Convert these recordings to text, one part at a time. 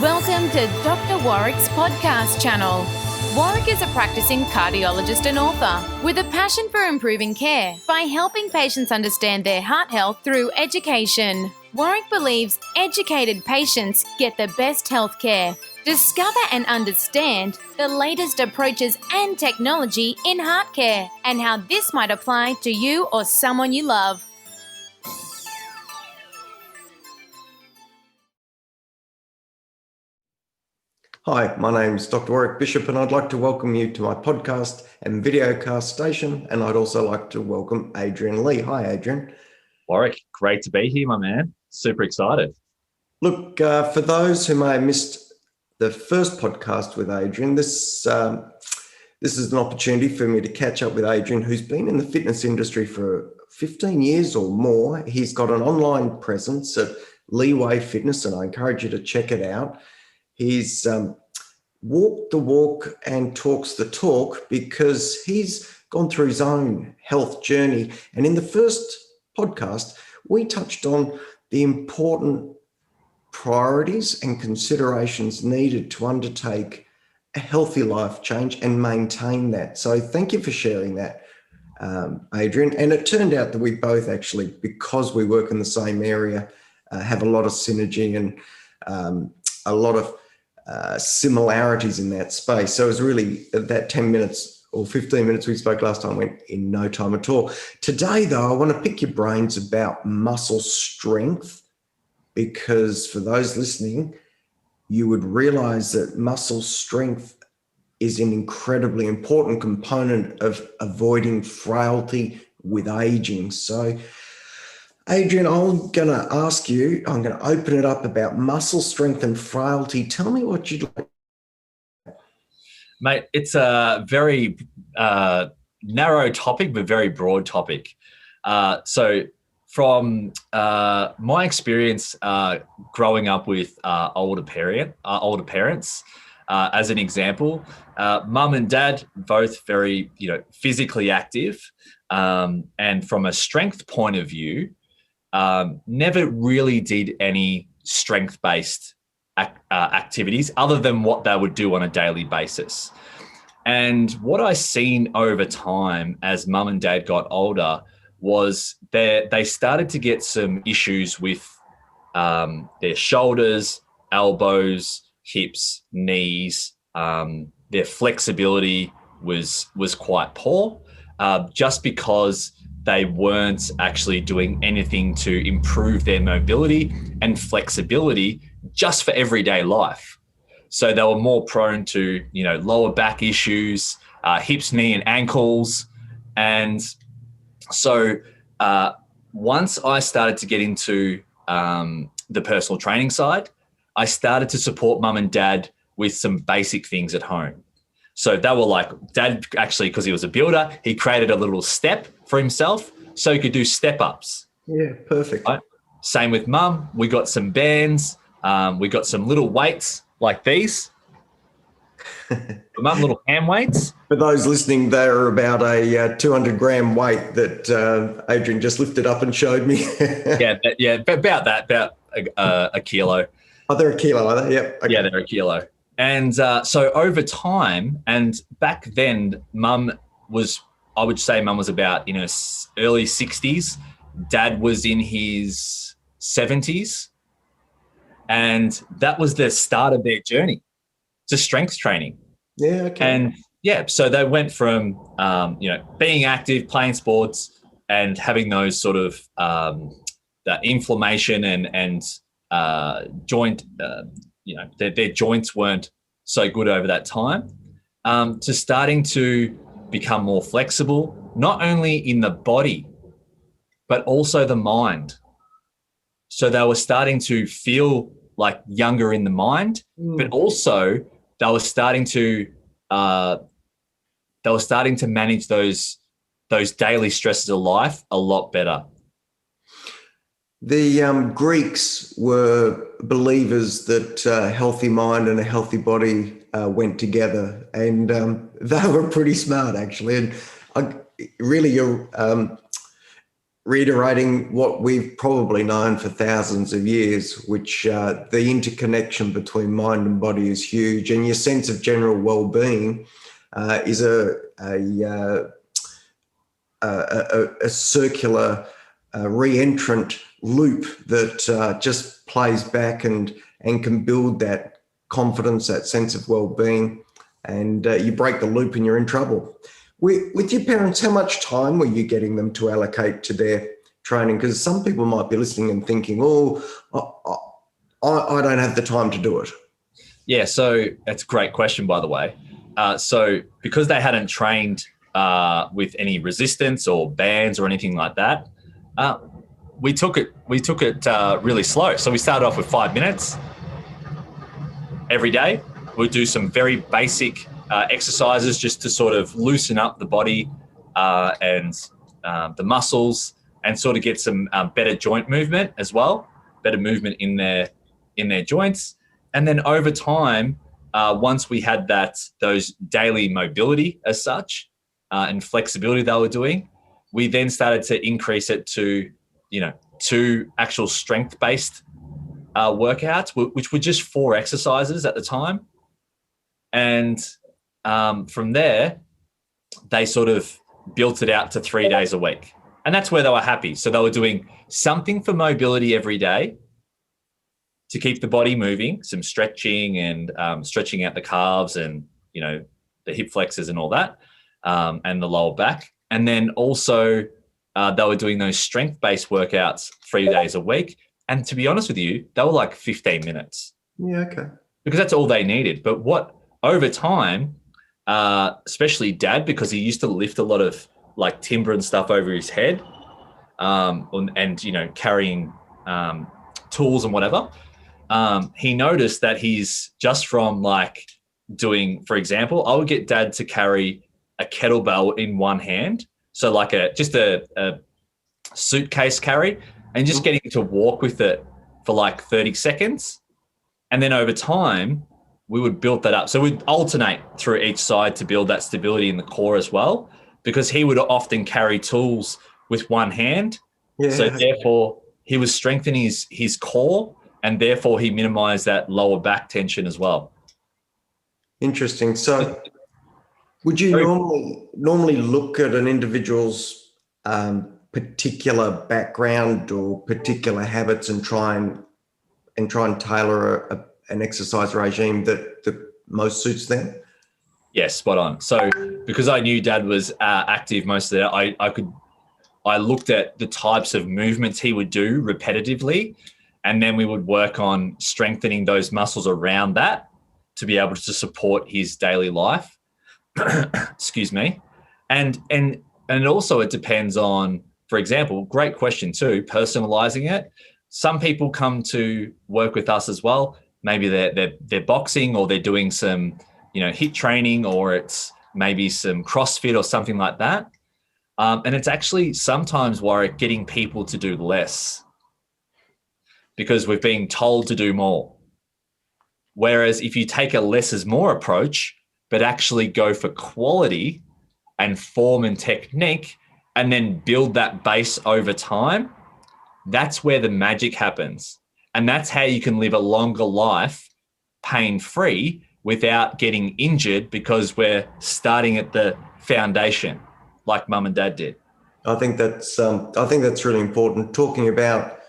Welcome to Dr. Warrick's podcast channel. Warrick is a practicing cardiologist and author with a passion for improving care by helping patients understand their heart health through education. Warrick believes educated patients get the best health care. Discover and understand the latest approaches and technology in heart care and how this might apply to you or someone you love. Hi, my name's Dr. Warrick Bishop, and I'd like to welcome you to my podcast and videocast station. And I'd also like to welcome Adrian Lea. Hi, Adrian. Warrick, great to be here, my man. Super excited. Look, for those who may have missed the first podcast with Adrian, this is an opportunity for me to catch up with Adrian, who's been in the fitness industry for 15 years or more. He's got an online presence at Leeway Fitness, and I encourage you to check it out. He's walked the walk and talks the talk because he's gone through his own health journey. And in the first podcast, we touched on the important priorities and considerations needed to undertake a healthy life change and maintain that. So thank you for sharing that, Adrian. And it turned out that we both actually, because we work in the same area, have a lot of synergy and a lot of similarities in that space. So it was really that 10 minutes or 15 minutes we spoke last time went in no time at all. Today, though, I want to pick your brains about muscle strength, because for those listening, you would realize that muscle strength is an incredibly important component of avoiding frailty with aging. So Adrian, I'm going to ask you, I'm going to open it up about muscle strength and frailty. Tell me what you'd like. Mate, it's a very narrow topic, but very broad topic. So from my experience growing up with older parents, as an example, mum and dad, both very, physically active. And from a strength point of view, never really did any strength-based activities other than what they would do on a daily basis. And what I seen over time as mum and dad got older was they started to get some issues with their shoulders, elbows, hips, knees. Their flexibility was quite poor, just because they weren't actually doing anything to improve their mobility and flexibility just for everyday life. So they were more prone to, lower back issues, hips, knee, and ankles. And so once I started to get into the personal training side, I started to support mum and dad with some basic things at home. So they were like, dad actually, because he was a builder, he created a little step for himself so he could do step ups. Yeah, perfect. Right? Same with mum. We got some bands. We got some little weights like these. Mum, little hand weights. For those listening, they're about a 200 gram weight that Adrian just lifted up and showed me. About that, about a kilo. Oh, they're a kilo, are they? Yep. Okay. Yeah, they're a kilo. And so over time, and back then, I would say mum was about, early 60s. Dad was in his 70s. And that was the start of their journey to strength training. Yeah, okay. And so they went from, being active, playing sports, and having those sort of the inflammation and joint, their joints weren't so good over that time, to starting to become more flexible, not only in the body, but also the mind. So they were starting to feel like younger in the mind, but also they were starting to manage those daily stresses of life a lot better. The Greeks were believers that a healthy mind and a healthy body went together, and they were pretty smart, actually. And really, reiterating what we've probably known for thousands of years, which the interconnection between mind and body is huge, and your sense of general well-being is a circular re-entrant loop that just plays back and can build that confidence, that sense of well-being, and you break the loop and you're in trouble. With your parents, how much time were you getting them to allocate to their training? Because some people might be listening and thinking, oh, I don't have the time to do it. Yeah, so that's a great question, by the way. So because they hadn't trained with any resistance or bands or anything like that, we took it really slow. So we started off with 5 minutes every day. We'd do some very basic exercises just to sort of loosen up the body and the muscles, and sort of get some better joint movement as well, better movement in their joints. And then over time, once we had those daily mobility as such and flexibility they were doing, we then started to increase it to, 2 actual strength-based workouts, which were just 4 exercises at the time. And from there, they sort of built it out to 3 days a week. And that's where they were happy. So they were doing something for mobility every day to keep the body moving, some stretching and stretching out the calves and, the hip flexors and all that, and the lower back. And then also they were doing those strength-based workouts 3 days a week. And to be honest with you, they were like 15 minutes. Yeah, okay. Because that's all they needed. But over time, especially Dad, because he used to lift a lot of like timber and stuff over his head, and carrying tools and whatever, he noticed that he's just from like doing, for example, I would get Dad to carry a kettlebell in one hand, so like just a suitcase carry, and just getting to walk with it for like 30 seconds. And then over time, we would build that up. So we'd alternate through each side to build that stability in the core as well, because he would often carry tools with one hand. Yeah. So therefore, he was strengthening his core, and therefore he minimized that lower back tension as well. Interesting. So would you normally look at an individual's particular background or particular habits and try and tailor an exercise regime that most suits them? Yes, spot on. So because I knew Dad was active most of the day, I looked at the types of movements he would do repetitively, and then we would work on strengthening those muscles around that to be able to support his daily life. Excuse me. And also it depends on, for example, great question too, personalizing it. Some people come to work with us as well. Maybe they're boxing, or they're doing some, HIIT training, or it's maybe some CrossFit or something like that. And it's actually sometimes, Warrick, getting people to do less because we're being told to do more. Whereas if you take a less is more approach, but actually go for quality and form and technique, and then build that base over time, that's where the magic happens. And that's how you can live a longer life pain-free without getting injured, because we're starting at the foundation like Mum and Dad did. I think that's really important. Talking about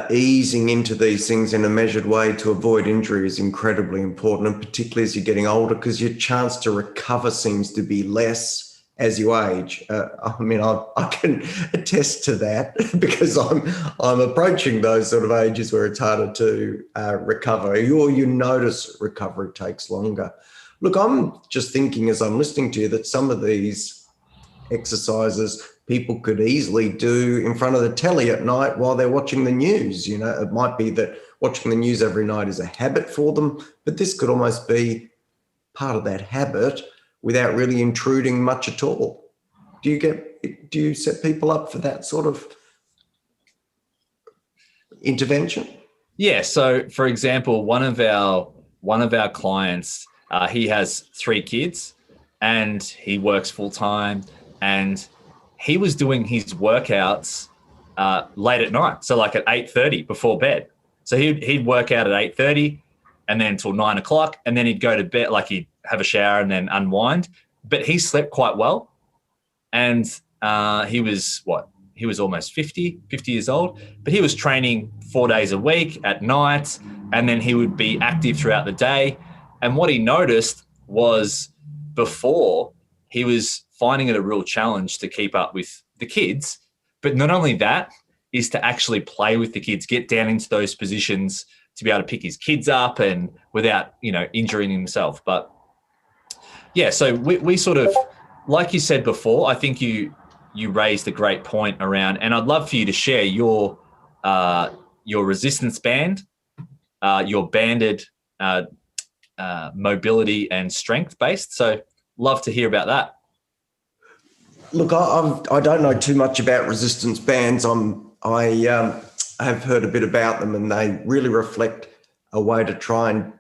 easing into these things in a measured way to avoid injury is incredibly important, and particularly as you're getting older, because your chance to recover seems to be less as you age. I can attest to that because I'm approaching those sort of ages where it's harder to recover, or you notice recovery takes longer. Look, I'm just thinking as I'm listening to you that some of these exercises people could easily do in front of the telly at night while they're watching the news. It might be that watching the news every night is a habit for them, but this could almost be part of that habit without really intruding much at all. Do you set people up for that sort of intervention? Yeah. So, for example, one of our clients, he has 3 kids, and he works full time, and he was doing his workouts late at night, so like at 8:30 before bed. So he'd work out at 8:30 and then until 9 o'clock, and then he'd go to bed, like he'd have a shower and then unwind. But he slept quite well, and he was almost 50 years old, but he was training 4 days a week at night, and then he would be active throughout the day. And what he noticed was, before, he was finding it a real challenge to keep up with the kids. But not only that, is to actually play with the kids, get down into those positions to be able to pick his kids up and without, injuring himself. But yeah, so we sort of, like you said before, I think you raised a great point around, and I'd love for you to share your resistance band, your banded mobility and strength based. So love to hear about that. Look, I don't know too much about resistance bands. I have heard a bit about them, and they really reflect a way to try and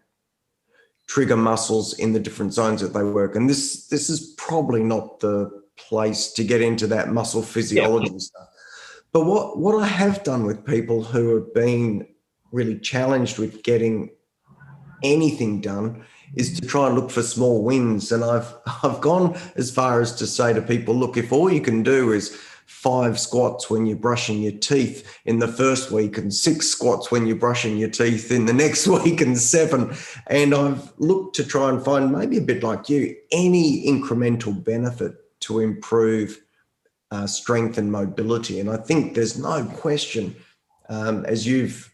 trigger muscles in the different zones that they work. And this is probably not the place to get into that muscle physiology stuff. But what I have done with people who have been really challenged with getting anything done is to try and look for small wins. And I've gone as far as to say to people, look, if all you can do is 5 squats when you're brushing your teeth in the first week and 6 squats when you're brushing your teeth in the next week and 7, and I've looked to try and find, maybe a bit like you, any incremental benefit to improve strength and mobility. And I think there's no question, as you've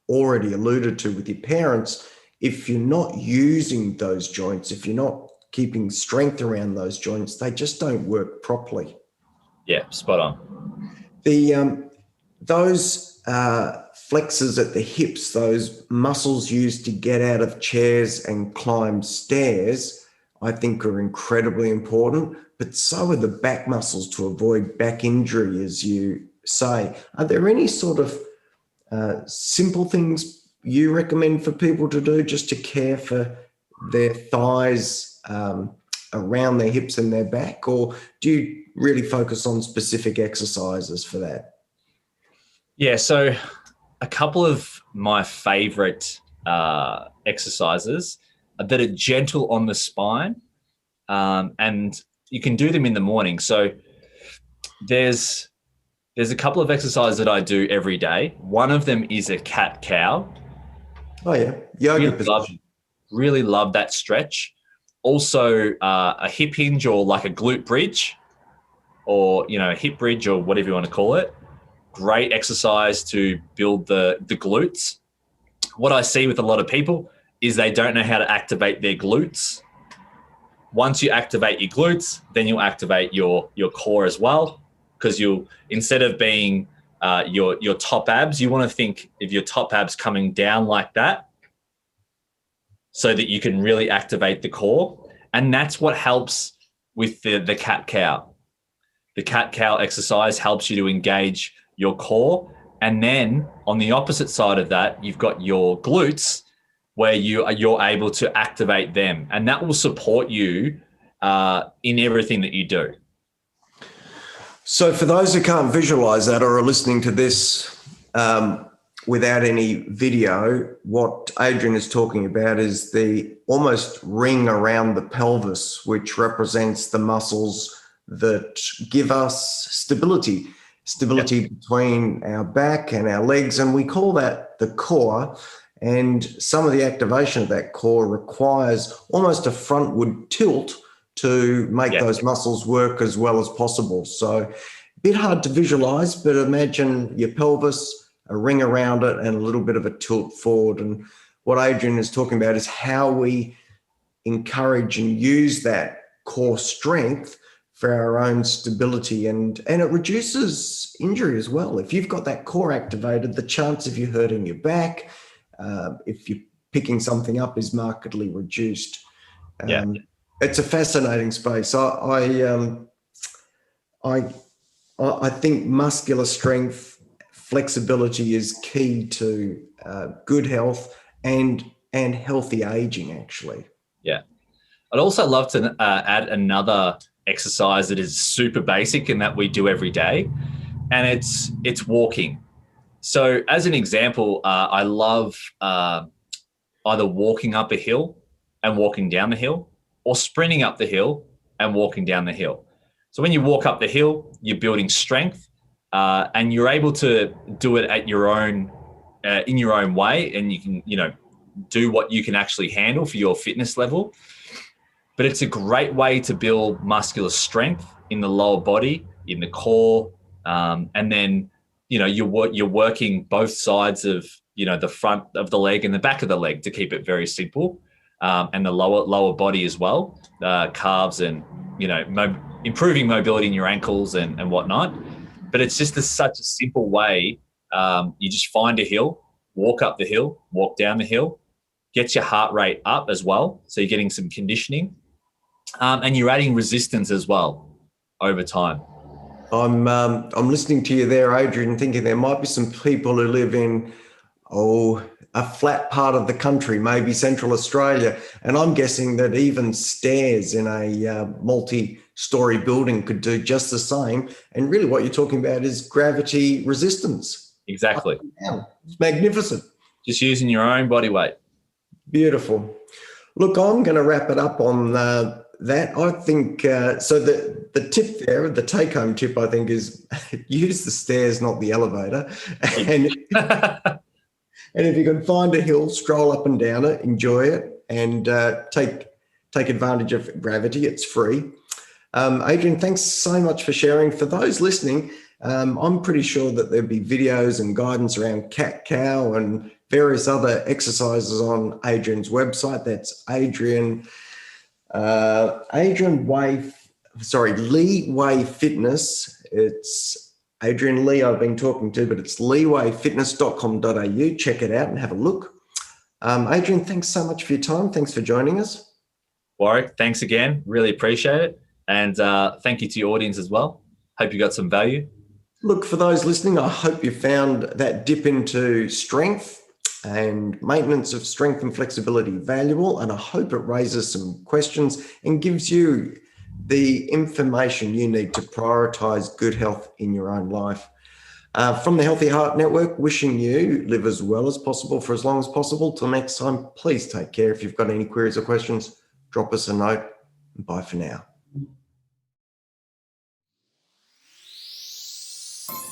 already alluded to with your parents, if you're not using those joints, if you're not keeping strength around those joints, they just don't work properly. Yeah, spot on. Those flexors at the hips, those muscles used to get out of chairs and climb stairs, I think are incredibly important, but so are the back muscles to avoid back injury, as you say. Are there any sort of simple things you recommend for people to do just to care for their thighs around their hips and their back, or do you really focus on specific exercises for that? Yeah, so a couple of my favorite exercises that are gentle on the spine, and you can do them in the morning. So there's a couple of exercises that I do every day. One of them is a cat-cow. Oh yeah, yoga position. Really love that stretch. Also a hip hinge, or like a glute bridge, or a hip bridge, or whatever you want to call it. Great exercise to build the glutes. What I see with a lot of people is they don't know how to activate their glutes. Once you activate your glutes, then you'll activate your core as well, because you'll, instead of being your top abs, you want to think of your top abs coming down like that, so that you can really activate the core. And that's what helps with the cat-cow. The cat-cow exercise helps you to engage your core. And then on the opposite side of that, you've got your glutes, where you're able to activate them. And that will support you in everything that you do. So for those who can't visualize that or are listening to this without any video, what Adrian is talking about is the almost ring around the pelvis, which represents the muscles that give us stability between our back and our legs. And we call that the core. And some of the activation of that core requires almost a frontward tilt to make those muscles work as well as possible. So a bit hard to visualize, but imagine your pelvis, a ring around it, and a little bit of a tilt forward. And what Adrian is talking about is how we encourage and use that core strength for our own stability, and it reduces injury as well. If you've got that core activated, the chance of you hurting your back, if you're picking something up, is markedly reduced. It's a fascinating space. I think muscular strength, flexibility is key to good health and healthy aging, actually. Yeah. I'd also love to add another exercise that is super basic and that we do every day, and it's walking. So as an example, I love either walking up a hill and walking down the hill, or sprinting up the hill and walking down the hill. So when you walk up the hill, you're building strength, and you're able to do it at your own, in your own way, and you can, do what you can actually handle for your fitness level. But it's a great way to build muscular strength in the lower body, in the core, and then, you're working both sides of, the front of the leg and the back of the leg, to keep it very simple, and the lower body as well, calves and, improving mobility in your ankles and whatnot. But it's just such a simple way. You just find a hill, walk up the hill, walk down the hill, get your heart rate up as well. So you're getting some conditioning, and you're adding resistance as well over time. I'm listening to you there, Adrian, thinking there might be some people who live in a flat part of the country, maybe Central Australia, and I'm guessing that even stairs in a multi-story building could do just the same. And really, what you're talking about is gravity resistance. Exactly. It's magnificent. Just using your own body weight. Beautiful. Look, I'm going to wrap it up on that. I think so. The tip there, the take-home tip, I think, is use the stairs, not the elevator. And if you can find a hill, stroll up and down it, enjoy it, and take advantage of gravity. It's free. Adrian, thanks so much for sharing. For those listening, I'm pretty sure that there'll be videos and guidance around cat-cow and various other exercises on Adrian's website. That's Lea Way Fitness. It's Adrian Lea I've been talking to, but it's leewayfitness.com.au. Check it out and have a look. Adrian, thanks so much for your time. Thanks for joining us. Warrick, thanks again. Really appreciate it. And thank you to your audience as well. Hope you got some value. Look, for those listening, I hope you found that dip into strength and maintenance of strength and flexibility valuable, and I hope it raises some questions and gives you the information you need to prioritize good health in your own life. From the Healthy Heart Network, wishing you live as well as possible for as long as possible. Till next time, please take care. If you've got any queries or questions, drop us a note. Bye for now.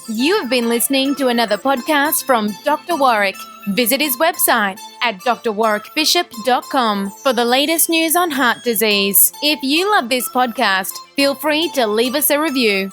You have been listening to another podcast from Dr. Warrick. Visit his website at drwarrickbishop.com for the latest news on heart disease. If you love this podcast, feel free to leave us a review.